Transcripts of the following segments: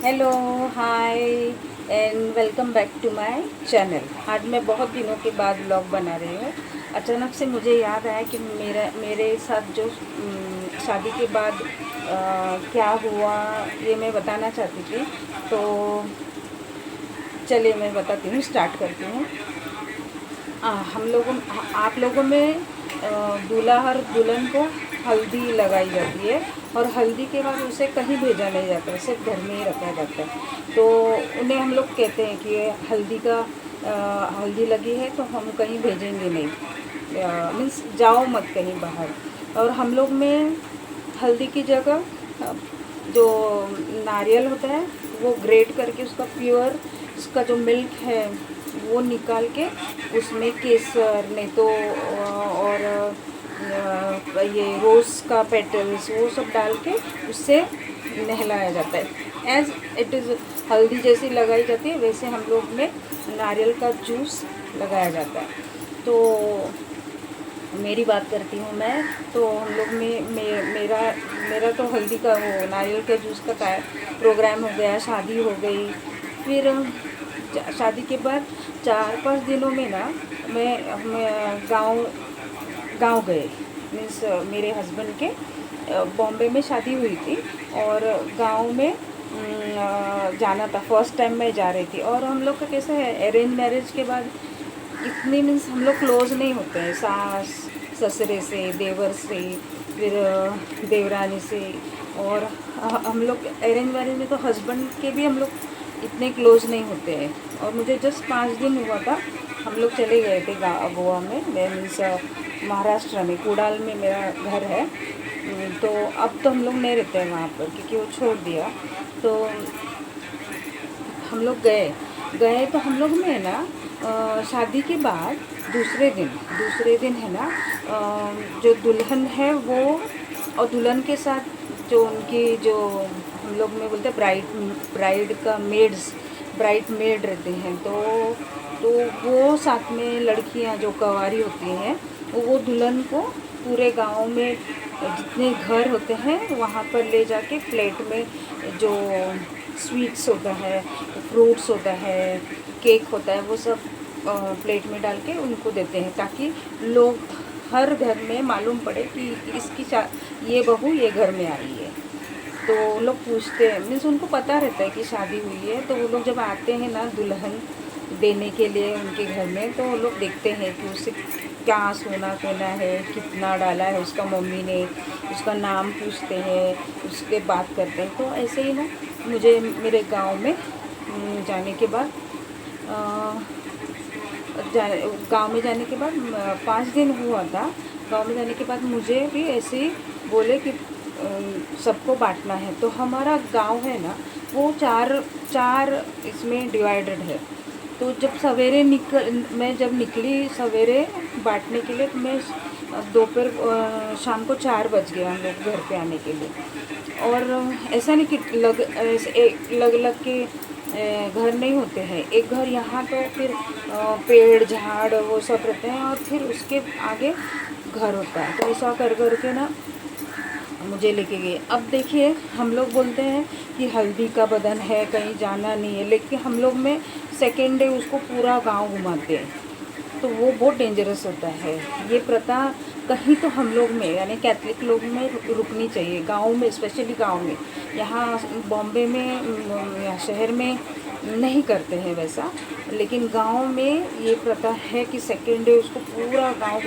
Hello, hi and welcome back to my channel. आज मैं बहुत दिनों के बाद व्लॉग बना रही हूँ। अचानक से मुझे याद आया कि मेरे साथ जो शादी के बाद क्या हुआ ये मैं बताना चाहती थी। तो चलिए मैं बताती हूँ, स्टार्ट करती हूँ। आप लोगों में दूल्हा और दुल्हन को हल्दी लगाई जाती है और हल्दी के बाद उसे कहीं भेजा नहीं जाता है, सिर्फ घर में ही रखा जाता है। तो उन्हें हम लोग कहते हैं कि ये हल्दी लगी है तो हम कहीं भेजेंगे नहीं, मीन्स जाओ मत कहीं बाहर। और हम लोग में हल्दी की जगह जो नारियल होता है वो ग्रेट करके उसका प्योर, उसका जो मिल्क है वो निकाल के उसमें केसर नहीं तो और ये रोज़ का पेटल्स वो सब डाल के उससे नहलाया जाता है। एज इट इज़ हल्दी जैसी लगाई जाती है वैसे हम लोग में नारियल का जूस लगाया जाता है। तो मेरी बात करती हूँ मैं। तो हम लोग में मेरा तो हल्दी का वो नारियल के जूस का प्रोग्राम हो गया, शादी हो गई। फिर शादी के बाद 4-5 दिनों में ना मैं गांव गए। मीन्स मेरे हस्बैंड के बॉम्बे में शादी हुई थी और गांव में जाना था। फर्स्ट टाइम मैं जा रही थी। और हम लोग का कैसे है, अरेंज मैरिज के बाद इतनी मीन्स हम लोग क्लोज़ नहीं होते हैं, सास ससुरे से, देवर से, फिर देवरानी से। और हम लोग अरेंज मैरिज में तो हस्बैंड के भी हम लोग इतने क्लोज़ नहीं होते हैं। और मुझे जस्ट 5 दिन हुआ था, हम लोग चले गए थे गोवा में। मैं मीन्स महाराष्ट्र में कुडाल में मेरा घर है। तो अब तो हम लोग नहीं रहते हैं वहाँ पर क्योंकि वो छोड़ दिया। तो हम लोग गए तो हम लोग में ना शादी के बाद दूसरे दिन है ना, जो दुल्हन है वो और दुल्हन के साथ जो उनकी जो हम लोग में बोलते हैं ब्राइड का ब्राइड मेड रहते हैं। तो वो साथ में लड़कियां जो कवारी होती हैं वो दुल्हन को पूरे गांव में जितने घर होते हैं वहाँ पर ले जाके प्लेट में जो स्वीट्स होता है, फ्रूट्स होता है, केक होता है, वो सब प्लेट में डाल के उनको देते हैं ताकि लोग हर घर में मालूम पड़े कि ये बहू ये घर में आई है। तो वो लोग पूछते हैं, मीन्स उनको पता रहता है कि शादी हुई है। तो वो लोग जब आते हैं ना दुल्हन देने के लिए उनके घर में, तो वो लोग देखते हैं कि उसे क्या सोना पहना है, कितना डाला है उसका मम्मी ने, उसका नाम पूछते हैं, उसके बात करते हैं। तो ऐसे ही ना मुझे मेरे गांव में जाने के बाद गांव में जाने के बाद 5 दिन हुआ था। गांव में जाने के बाद मुझे भी ऐसे ही बोले कि सबको बांटना है। तो हमारा गांव है ना वो चार इसमें डिवाइडेड है। तो जब मैं जब निकली सवेरे बांटने के लिए, तो मैं दोपहर शाम को 4 बज गए हम लोग घर पे आने के लिए। और ऐसा नहीं कि लग के घर नहीं होते हैं, एक घर यहाँ तो फिर पेड़ झाड़ वो सब रहते हैं और फिर उसके आगे घर होता है। तो ऐसा कर के ना मुझे लेके गए। अब देखिए हम लोग बोलते हैं कि हल्दी का बदन है, कहीं जाना नहीं है, लेकिन हम लोग में सेकेंड डे उसको पूरा गांव घुमाते हैं। तो वो बहुत डेंजरस होता है। ये प्रथा कहीं तो हम लोग में यानी कैथलिक लोग में रुकनी चाहिए, गांव में, स्पेशली गांव में। यहाँ बॉम्बे में या शहर में नहीं करते हैं वैसा, लेकिन गांव में ये प्रथा है कि सेकेंड डे उसको पूरा गांव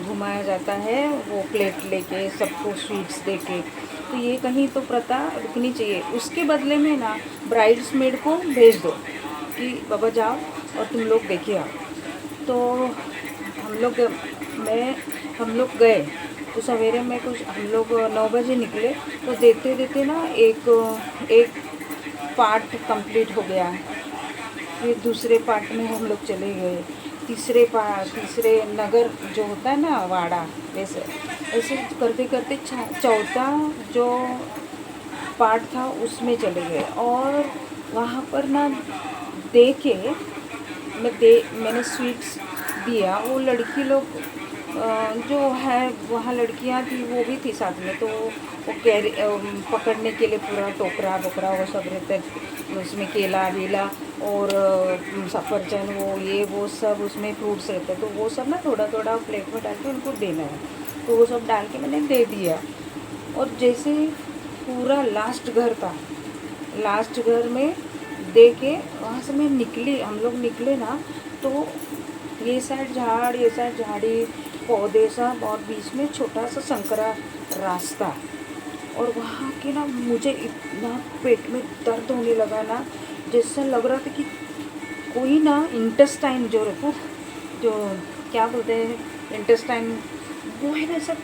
घुमाया जाता है वो प्लेट लेके, सबको स्वीट्स दे के। तो ये कहीं तो प्रथा रुकनी चाहिए। उसके बदले में ना ब्राइड्स मेड को भेज दो कि बाबा जाओ और तुम लोग देखिए आओ। तो हम लोग गए तो सवेरे में कुछ हम लोग 9 बजे निकले। तो देते देते ना एक पार्ट कंप्लीट हो गया। फिर दूसरे पार्ट में हम लोग चले गए, तीसरे नगर जो होता है ना वाड़ा, वैसे ऐसे करते करते चौथा जो पार्ट था उसमें चले गए। और वहाँ पर ना दे के मैंने स्वीट्स दिया। वो लड़की लोग जो है वहाँ लड़कियाँ थी वो भी थी साथ में, तो वो कैरी पकड़ने के लिए पूरा टोकरा वोकरा वो सब रहता है, उसमें केला वेला और सफरचंद वो ये वो सब उसमें फ्रूट्स रहते हैं, तो वो सब ना थोड़ा थोड़ा प्लेट में डाल के उनको देना है। तो वो सब डाल के मैंने दे दिया। और जैसे पूरा लास्ट घर था, लास्ट घर में दे के वहाँ से मैं निकली, हम लोग निकले ना, तो ये साइड झाड़ ये साइड झाड़ी पौधे सब और बीच में छोटा सा संकरा रास्ता। और वहाँ के ना मुझे इतना पेट में दर्द होने लगा ना, जैसा लग रहा था कि कोई ना इंटेस्टाइन जो रखो जो क्या बोलते हैं इंटेस्टाइन, वो है ना ऐसा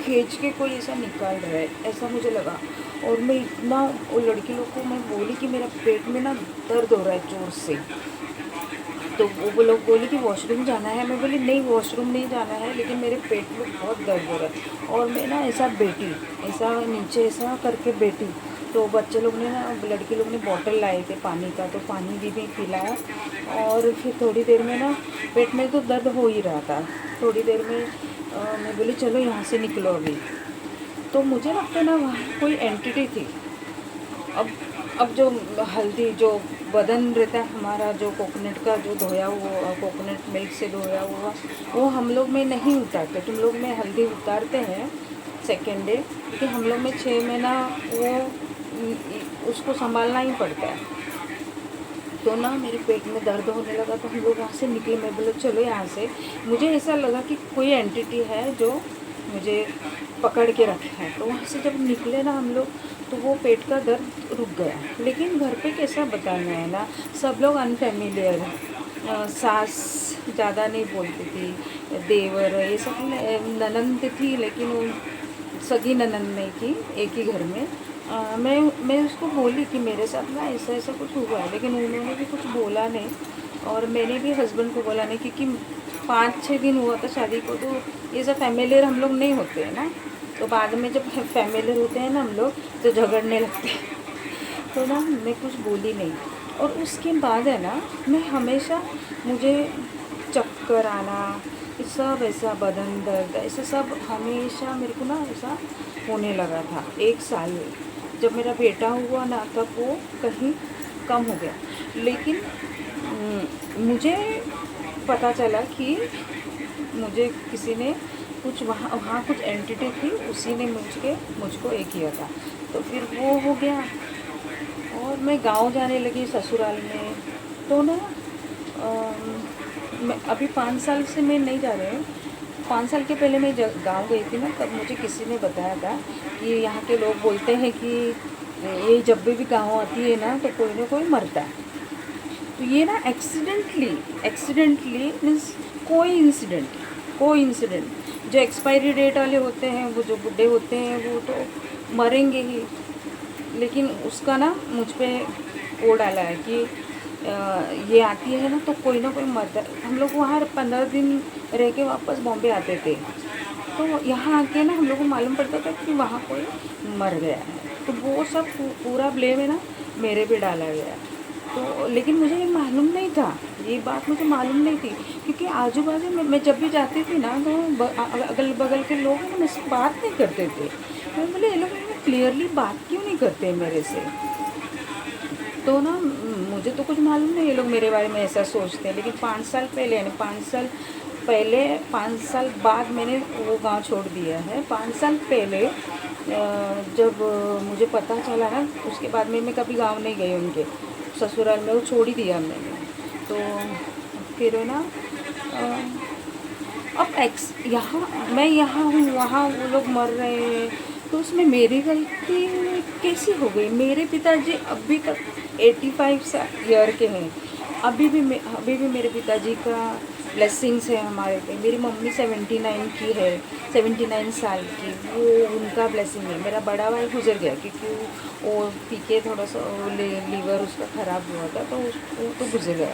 खींच के कोई ऐसा निकाल रहा है, ऐसा मुझे लगा। और मैं इतना वो लड़की लोग को मैं बोली कि मेरा पेट में ना दर्द हो रहा है जोर से। तो वो लोग बोले कि वॉशरूम जाना है। मैं बोली नहीं वॉशरूम नहीं जाना है, लेकिन मेरे पेट में बहुत दर्द हो रहा है। और मैं ना ऐसा बैठी, ऐसा नीचे ऐसा करके बैठी, तो बच्चे लोग ने ना लड़के लोग ने बॉटल लाए थे पानी का, तो पानी भी पिलाया। और फिर थोड़ी देर में ना पेट में तो दर्द हो ही रहा था, थोड़ी देर में मैं बोली चलो यहाँ से निकलो अभी। तो मुझे लगता है ना वहाँ कोई एंटिटी थी। अब जो हल्दी जो बदन रहता है हमारा, जो कोकोनट का जो धोया हुआ कोकोनट मिल्क से धोया हुआ, वो हम लोग में नहीं उतारते। तुम लोग में हल्दी उतारते हैं सेकेंड डे, क्योंकि हम लोग में 6 महीना वो उसको संभालना ही पड़ता है। तो ना मेरे पेट में दर्द होने लगा, तो हम लोग वहाँ से निकले। मैं बोले चलो यहाँ से, मुझे ऐसा लगा कि कोई एंटिटी है जो मुझे पकड़ के रखा है। तो वहाँ से जब निकले ना हम लोग, तो वो पेट का दर्द रुक गया। लेकिन घर पे कैसा बताना है ना, सब लोग अनफेमिलियर, सास ज़्यादा नहीं बोलती थी, देवर ये सब ननंद थी, लेकिन वो सगी ननंद नहीं थी, एक ही घर में। मैं उसको बोली कि मेरे साथ ना ऐसा ऐसा कुछ हुआ है, लेकिन उन्होंने भी कुछ बोला नहीं। और मैंने भी हस्बैंड को बोला नहीं, क्योंकि 5-6 दिन हुआ था शादी को, तो ये सब फैमिलियर हम लोग नहीं होते हैं ना। तो बाद में जब फैमिलियर होते हैं ना हम लोग, तो झगड़ने लगते हैं। तो ना मैं कुछ बोली नहीं। और उसके बाद है ना, मैं हमेशा मुझे चक्कर आना, सब ऐसा बदन दर्द ऐसा सब हमेशा मेरे को ना ऐसा होने लगा था। 1 साल जब मेरा बेटा हुआ ना, तब वो कहीं कम हो गया। लेकिन मुझे पता चला कि मुझे किसी ने कुछ वहाँ कुछ एंटिटी थी, उसी ने मुझको ये किया था। तो फिर वो हो गया और मैं गांव जाने लगी ससुराल में। तो ना मैं अभी 5 साल से मैं नहीं जा रही हूँ। 5 साल के पहले मैं गांव गई थी ना, तब मुझे किसी ने बताया था कि यहाँ के लोग बोलते हैं कि ये जब भी गांव आती है ना, तो कोई ना कोई मरता है। तो ये ना एक्सीडेंटली मीन्स कोई इंसिडेंट जो एक्सपायरी डेट वाले होते हैं, वो जो बुढ़े होते हैं वो तो मरेंगे ही। लेकिन उसका ना मुझ पे वो डाला है कि ये आती है ना, तो कोई ना कोई मरता है। हम लोग वहाँ 15 दिन रह के वापस बॉम्बे आते थे, तो यहाँ आके ना हम लोग को मालूम पड़ता था कि वहाँ कोई मर गया है। तो वो सब पूरा ब्लेम है ना मेरे पे डाला गया। तो लेकिन मुझे ये मालूम नहीं था, ये बात मुझे मालूम नहीं थी, क्योंकि आजू बाजू में मैं जब भी जाती थी ना, तो अगल बगल के लोग ना मुझसे बात नहीं करते थे। मैं बोले ये लोग क्लियरली बात क्यों नहीं करते मेरे से। तो ना मुझे तो कुछ मालूम नहीं ये लोग मेरे बारे में ऐसा सोचते हैं। लेकिन 5 साल पहले यानी 5 साल बाद मैंने वो गांव छोड़ दिया है। 5 साल पहले जब मुझे पता चला ना, उसके बाद में मैं कभी गांव नहीं गई उनके ससुराल में, वो छोड़ ही दिया मैंने। तो फिर ना अब मैं यहाँ हूँ, वहाँ वो लोग मर रहे हैं, तो उसमें मेरी गलती कैसी हो गई। मेरे पिताजी अभी तक 85 ईयर के हैं। अभी भी मेरे पिताजी का ब्लेसिंग्स है हमारे पे। मेरी मम्मी 79 की है, 79 साल की, वो उनका ब्लेसिंग है। मेरा बड़ा भाई गुजर गया क्योंकि वो पी के थोड़ा सा लीवर उसका ख़राब हुआ था, तो वो तो गुजर गया।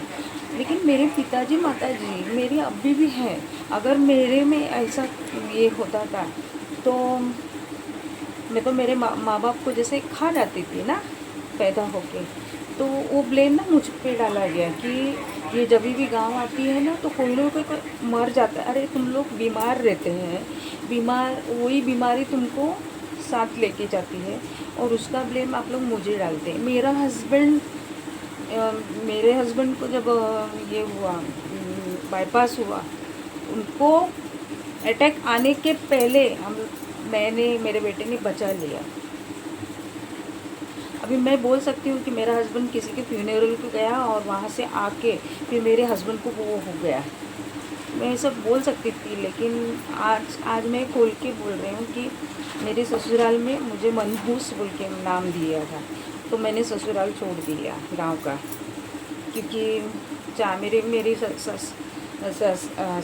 लेकिन मेरे पिताजी माताजी मेरी अभी भी हैं। अगर मेरे में ऐसा ये होता था, तो मैं तो मेरे माँ बाप को जैसे खा जाती थी ना पैदा होके। तो वो ब्लेम ना मुझ पे डाला गया कि ये जब भी गांव आती है ना तो कोई ना कोई मर जाता है। अरे तुम लोग बीमार रहते हैं, बीमार वही बीमारी तुमको साथ लेके जाती है और उसका ब्लेम आप लोग मुझे डालते हैं। मेरे हस्बैंड को जब ये हुआ बाईपास हुआ, उनको अटैक आने के पहले मेरे बेटे ने बचा लिया। अभी मैं बोल सकती हूँ कि मेरा हस्बैंड किसी के फ्यूनरल को गया और वहाँ से आके फिर मेरे हस्बैंड को वो हो गया, मैं सब बोल सकती थी। लेकिन आज मैं खोल के बोल रही हूँ कि मेरे ससुराल में मुझे मनहूस बोल के नाम दिया था, तो मैंने ससुराल छोड़ दिया गांव का, क्योंकि मेरी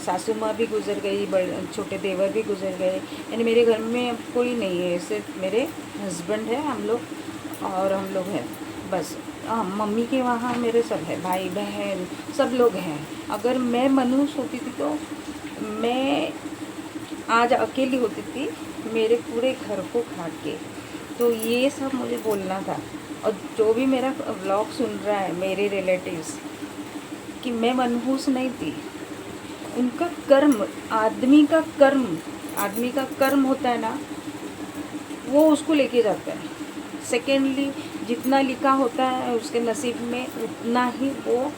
सासू माँ भी गुज़र गई, छोटे देवर भी गुज़र गए, यानी मेरे घर में अब कोई नहीं है, सिर्फ मेरे हस्बैंड है, हम लोग हैं बस। मम्मी के वहाँ मेरे सब है, भाई बहन सब लोग हैं। अगर मैं मनहूस होती थी तो मैं आज अकेली होती थी, मेरे पूरे घर को खा के। तो ये सब मुझे बोलना था। और जो भी मेरा व्लॉग सुन रहा है, मेरे रिलेटिव्स, कि मैं मनहूस नहीं थी, उनका कर्म, आदमी का कर्म होता है ना, वो उसको लेके जाता है। सेकेंडली, जितना लिखा होता है उसके नसीब में उतना ही वो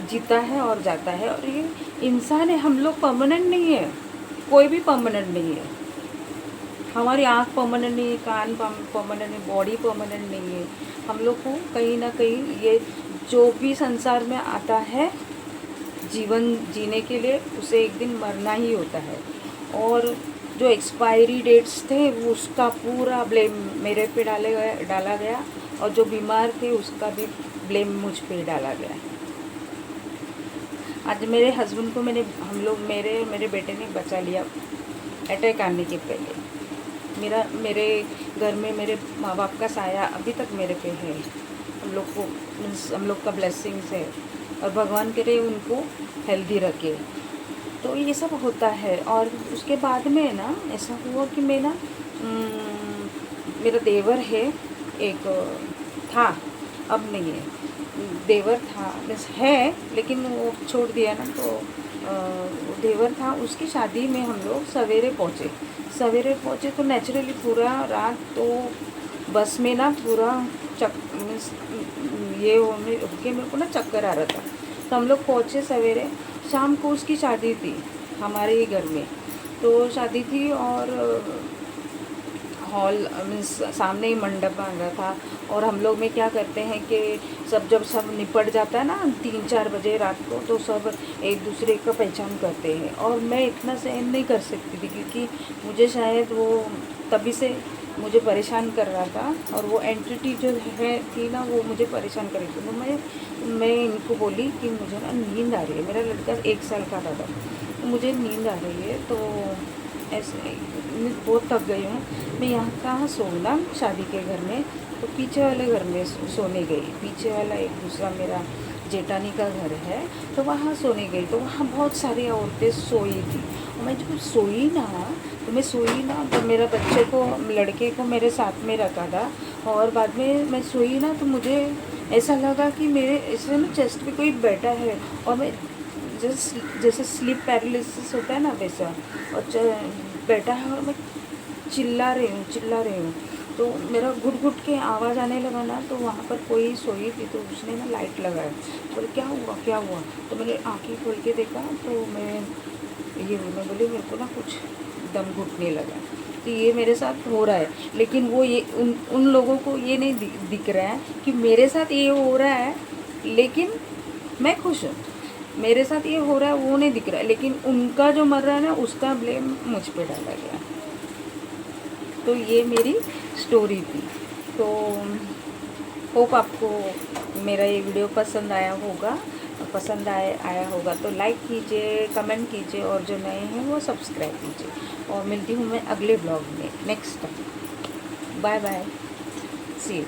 जीता है और जाता है। और ये इंसान है, हम लोग परमानेंट नहीं है, कोई भी परमानेंट नहीं है। हमारी आँख परमानेंट नहीं है, कान परमानेंट नहीं, बॉडी परमानेंट नहीं है। हम लोग को कहीं ना कहीं ये जो भी संसार में आता है जीवन जीने के लिए, उसे एक दिन मरना ही होता है। और जो एक्सपायरी डेट्स थे उसका पूरा ब्लेम मेरे पे डाला गया, और जो बीमार थे उसका भी ब्लेम मुझ पे डाला गया। आज मेरे हस्बैंड को मेरे बेटे ने बचा लिया अटैक आने के पहले। मेरे घर में मेरे माँ बाप का साया अभी तक मेरे पे है। हम लोग का ब्लेसिंग्स है, और भगवान करे उनको हेल्दी रखे। तो ये सब होता है। और उसके बाद में ना ऐसा हुआ कि मेरा देवर है एक, था, अब नहीं है, देवर था, बस है लेकिन वो छोड़ दिया ना। तो देवर था, उसकी शादी में हम लोग सवेरे पहुँचे तो नेचुरली पूरा रात तो बस में ना पूरा मेरे को ना चक्कर आ रहा था। तो हम लोग पहुँचे सवेरे, शाम को उसकी शादी थी हमारे ही घर में। तो शादी थी और हॉल मीन्स सामने ही मंडप बांधा था। और हम लोग में क्या करते हैं कि जब सब निपट जाता है ना 3-4 बजे रात को, तो सब एक दूसरे का पहचान करते हैं। और मैं इतना सहन नहीं कर सकती थी, क्योंकि मुझे शायद वो तभी से मुझे परेशान कर रहा था, और वो एंटिटी जो है थी ना वो मुझे परेशान कर रही थी। तो मैं इनको बोली कि मुझे ना नींद आ रही है, मेरा लड़का 1 साल का था, तो मुझे नींद आ रही है, तो ऐसे बहुत थक गई हूँ, मैं यहाँ कहाँ सोऊंगा शादी के घर में। तो पीछे वाले घर में सोने गई। पीछे वाला एक दूसरा मेरा जेठानी का घर है, तो वहाँ सोने गई। तो वहाँ बहुत सारी औरतें सोई थी, और मैं जब सोई ना तो मेरा लड़के को मेरे साथ में रखा था। और बाद में मैं सोई ना तो मुझे ऐसा लगा कि मेरे ऐसे ना चेस्ट पे कोई बैठा है, और मैं जैसे स्लीप पैरालिसिस होता है ना वैसा, और बैठा है और मैं चिल्ला रही हूँ। तो मेरा घुट के आवाज़ आने लगा ना, तो वहाँ पर कोई सोई थी, तो उसने ना लाइट लगाया। बोले क्या हुआ? तो मैंने आँखें खोल के देखा, तो मैं बोली मेरे को ना कुछ दम घुटने लगा। तो ये मेरे साथ हो रहा है, लेकिन वो ये उन लोगों को ये नहीं दिख रहा है कि मेरे साथ ये हो रहा है, लेकिन मैं खुश हूँ। मेरे साथ ये हो रहा है वो नहीं दिख रहा है, लेकिन उनका जो मर रहा है ना उसका ब्लेम मुझ पे डाला गया। तो ये मेरी स्टोरी थी। तो होप आपको मेरा ये वीडियो पसंद आया होगा। तो लाइक कीजिए, कमेंट कीजिए, और जो नए हैं वो सब्सक्राइब कीजिए। और मिलती हूँ मैं अगले ब्लॉग में next time. Bye bye, see you.